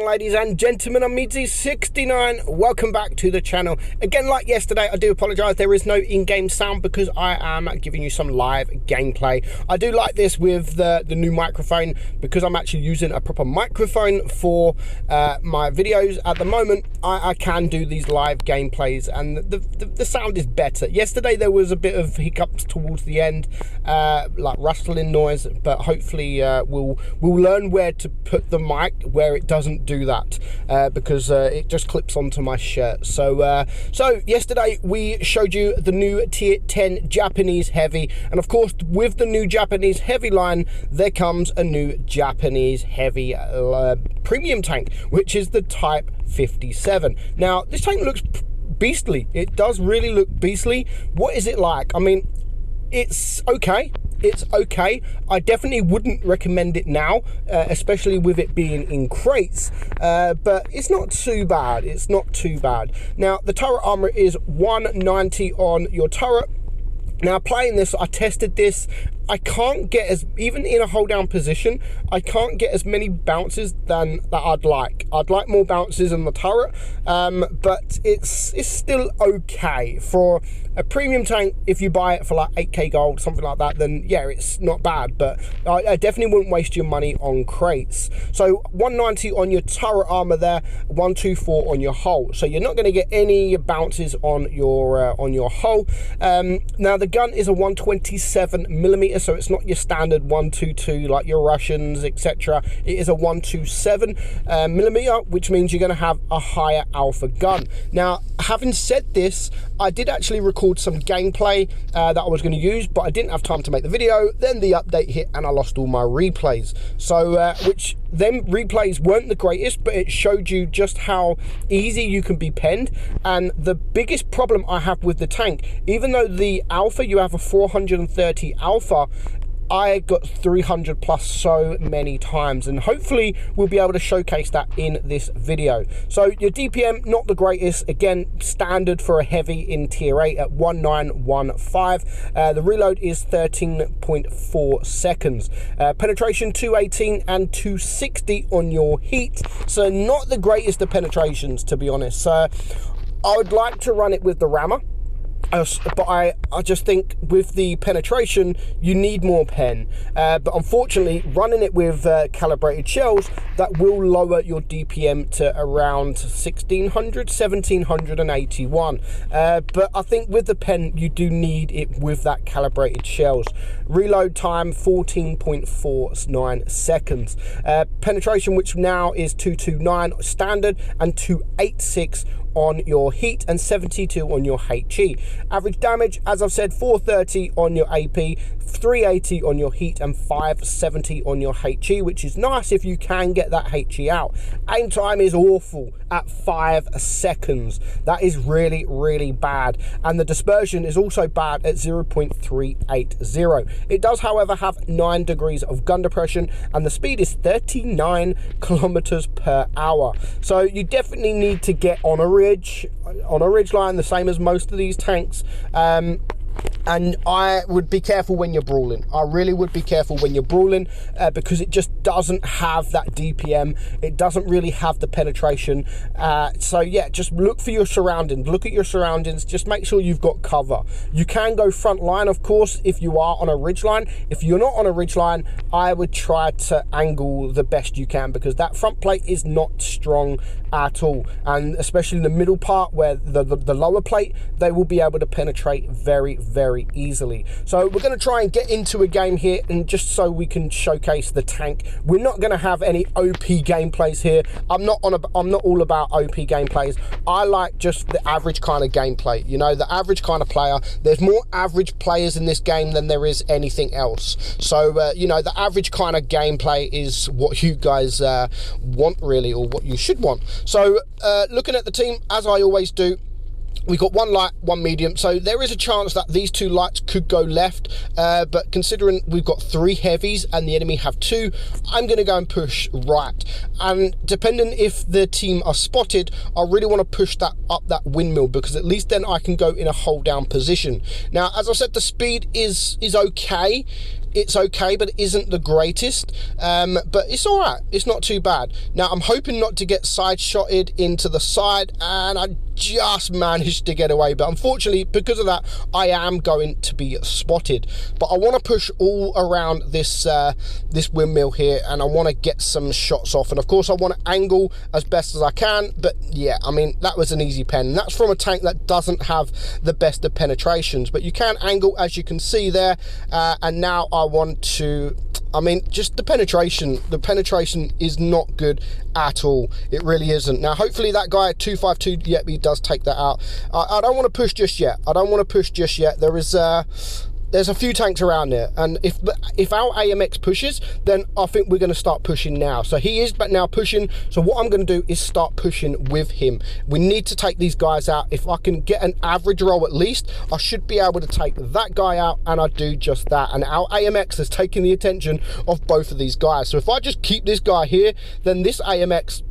Ladies and gentlemen, I'm meadsy69. Welcome back to the channel. Again, like yesterday, I do apologise. There is no in-game sound because I am giving you some live gameplay. I do like this with the new microphone because I'm actually using a proper microphone for my videos. At the moment, I can do these live gameplays and the sound is better. Yesterday, there was a bit of hiccups towards the end, like rustling noise, but hopefully we'll learn where to put the mic where it doesn't do that because it just clips onto my shirt. So yesterday we showed you the new tier 10 Japanese heavy, and of course with the new Japanese heavy line there comes a new Japanese heavy premium tank, which is the Type 57. Now this tank looks beastly. It does really look beastly. What is it like? I mean, it's okay. It's okay. I definitely wouldn't recommend it now, especially with it being in crates, but it's not too bad. It's not too bad. Now, the turret armor is 190 on your turret. Now, playing this, I tested this. I can't get even in a hold down position, I can't get as many bounces that I'd like. I'd like more bounces in the turret, but it's still okay. For a premium tank, if you buy it for like 8k gold, something like that, then yeah, it's not bad, but I definitely wouldn't waste your money on crates. So 190 on your turret armor there, 124 on your hull. So you're not going to get any bounces on your hull. Now the gun is a 127mm, so it's not your standard 122 like your Russians, etc. It is a 127mm, which means you're going to have a higher alpha gun. Now, having said this, I did actually record some gameplay that I was going to use, but I didn't have time to make the video. Then the update hit and I lost all my replays. So, which them replays weren't the greatest, but it showed you just how easy you can be penned. And the biggest problem I have with the tank, even though the alpha, you have a 430 alpha, I got 300 plus so many times, and hopefully we'll be able to showcase that in this video. So your DPM, not the greatest, again standard for a heavy in tier 8 at 1915. The reload is 13.4 seconds. Penetration 218 and 260 on your heat, so not the greatest of penetrations, to be honest. So I would like to run it with the rammer, but I just think with the penetration you need more pen, but unfortunately running it with calibrated shells, that will lower your DPM to around 1781. But I think with the pen you do need it with that calibrated shells. Reload time 14.49 seconds. Penetration, which now is 229 standard and 286 on your heat and 72 on your HE. Average damage, as I've said, 430 on your AP, 380 on your heat and 570 on your HE, which is nice if you can get that HE out. Aim time is awful at 5 seconds. That is really, really bad. And the dispersion is also bad at 0.380. It does, however, have 9 degrees of gun depression and the speed is 39 kilometers per hour. So you definitely need to get on a ridge line, the same as most of these tanks. And I would be careful when you're brawling. I really would be careful when you're brawling because it just doesn't have that DPM. It doesn't really have the penetration. So yeah, just look for your surroundings. Look at your surroundings. Just make sure you've got cover. You can go front line, of course, if you are on a ridge line. If you're not on a ridge line, I would try to angle the best you can because that front plate is not strong at all. And especially in the middle part where the lower plate, they will be able to penetrate very, very easily. So we're going to try and get into a game here, and just so we can showcase the tank. We're not going to have any OP gameplays here. I'm not all about OP gameplays. I like just the average kind of gameplay, you know, the average kind of player. There's more average players in this game than there is anything else. So you know, the average kind of gameplay is what you guys want, really, or what you should want. So looking at the team, as I always do, we've got one light, one medium, so there is a chance that these two lights could go left, but considering we've got 3 heavies and the enemy have 2, I'm going to go and push right. And depending if the team are spotted, I really want to push that up that windmill, because at least then I can go in a hold down position. Now, as I said, the speed is okay. it's okay, but it isn't the greatest. But it's all right. It's not too bad. Now, I'm hoping not to get side-shotted into the side, and I just managed to get away. But unfortunately, because of that, I am going to be spotted. But I want to push all around this this windmill here, and I want to get some shots off. And of course, I want to angle as best as I can. But yeah, I mean, that was an easy pen. That's from a tank that doesn't have the best of penetrations, but you can angle, as you can see there. And now I want to, I mean, just the penetration is not good at all. It really isn't. Now, hopefully that guy 252, yep, he does take that out. I don't want to push just yet. I don't want to push just yet. There's a few tanks around there, and if our AMX pushes, then I think we're going to start pushing now. So he is but now pushing, so what I'm going to do is start pushing with him. We need to take these guys out. If I can get an average roll at least, I should be able to take that guy out, and I do just that. And our AMX has taken the attention of both of these guys. So if I just keep this guy here, then this AMX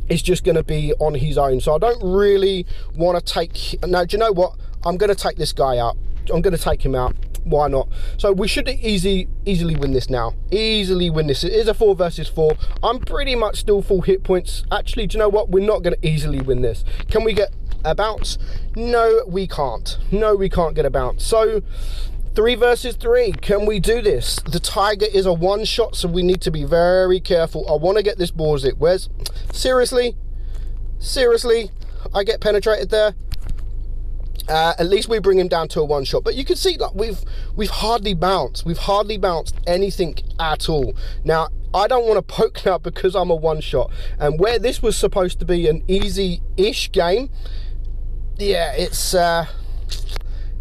is just going to be on his own. So I don't really want to take, now do you know what, I'm going to take this guy out. I'm going to take him out. Why not? So we should easily win this now. Easily win this. It is a 4 versus 4. I'm pretty much still full hit points. Actually, do you know what? We're not going to easily win this. Can we get a bounce? No, we can't. No, we can't get a bounce. So 3 versus 3. Can we do this? The Tiger is a one shot, so we need to be very careful. I want to get this Borzik. Where's, seriously, I get penetrated there. At least we bring him down to a one shot, but you can see like we've hardly bounced anything at all. Now, I don't want to poke now because I'm a one shot, and where this was supposed to be an easy-ish game, yeah, it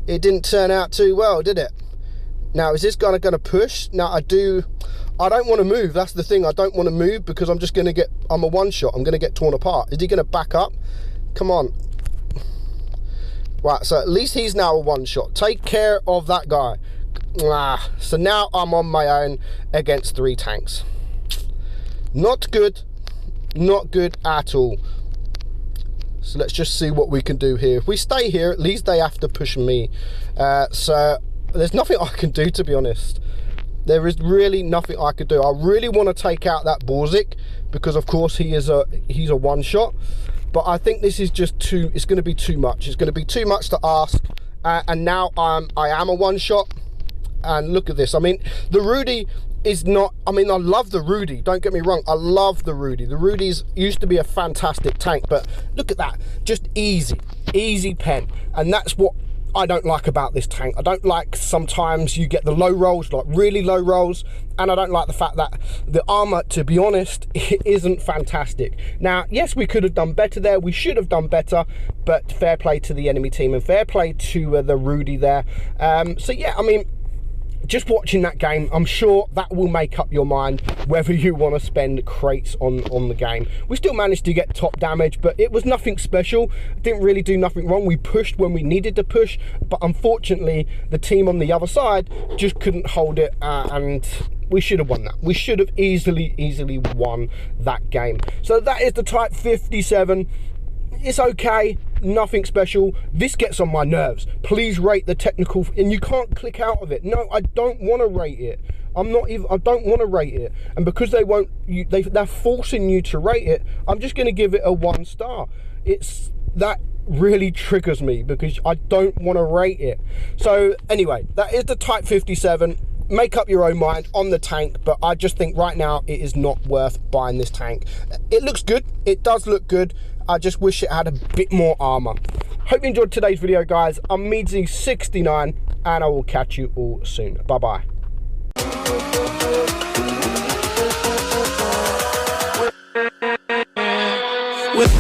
didn't turn out too well, did it? Now, is this guy gonna push? Now, I don't want to move. That's the thing. I don't want to move because I'm a one shot. I'm gonna get torn apart. Is he gonna back up? Come on. Right, so at least he's now a one shot. Take care of that guy. So now I'm on my own against 3 tanks. Not good. Not good at all. So let's just see what we can do here. If we stay here, at least they have to push me. So there's nothing I can do, to be honest. There is really nothing I could do. I really want to take out that Borzik because, of course, he's a one shot. But I think this is just it's going to be too much. It's going to be too much to ask. And now I am a one shot. And look at this. I mean, the Rudy is not, I mean, I love the Rudy. Don't get me wrong. I love the Rudy. The Rudy's used to be a fantastic tank. But look at that. Just easy pen. And that's what I don't like about this tank. I don't like sometimes you get the low rolls, like really low rolls, and I don't like the fact that the armor, to be honest, it isn't fantastic. Now, yes, we could have done better there. We should have done better, but fair play to the enemy team and fair play to the Rudy there. So yeah, I mean, just watching that game, I'm sure that will make up your mind whether you want to spend crates on the game. We still managed to get top damage, but it was nothing special. Didn't really do nothing wrong. We pushed when we needed to push, but unfortunately, the team on the other side just couldn't hold it, and we should have won that. We should have easily won that game. So that is the Type 57. It's okay, nothing special. This gets on my nerves. Please rate the technical, and you can't click out of it. No, I don't want to rate it. I don't want to rate it. And because they won't, they're forcing you to rate it, I'm just going to give it a 1 star. That really triggers me because I don't want to rate it. So anyway, that is the Type 57. Make up your own mind on the tank, but I just think right now it is not worth buying this tank. It looks good. It does look good. I just wish it had a bit more armor. Hope you enjoyed today's video, guys. I'm meadsyreplays, and I will catch you all soon. Bye-bye. With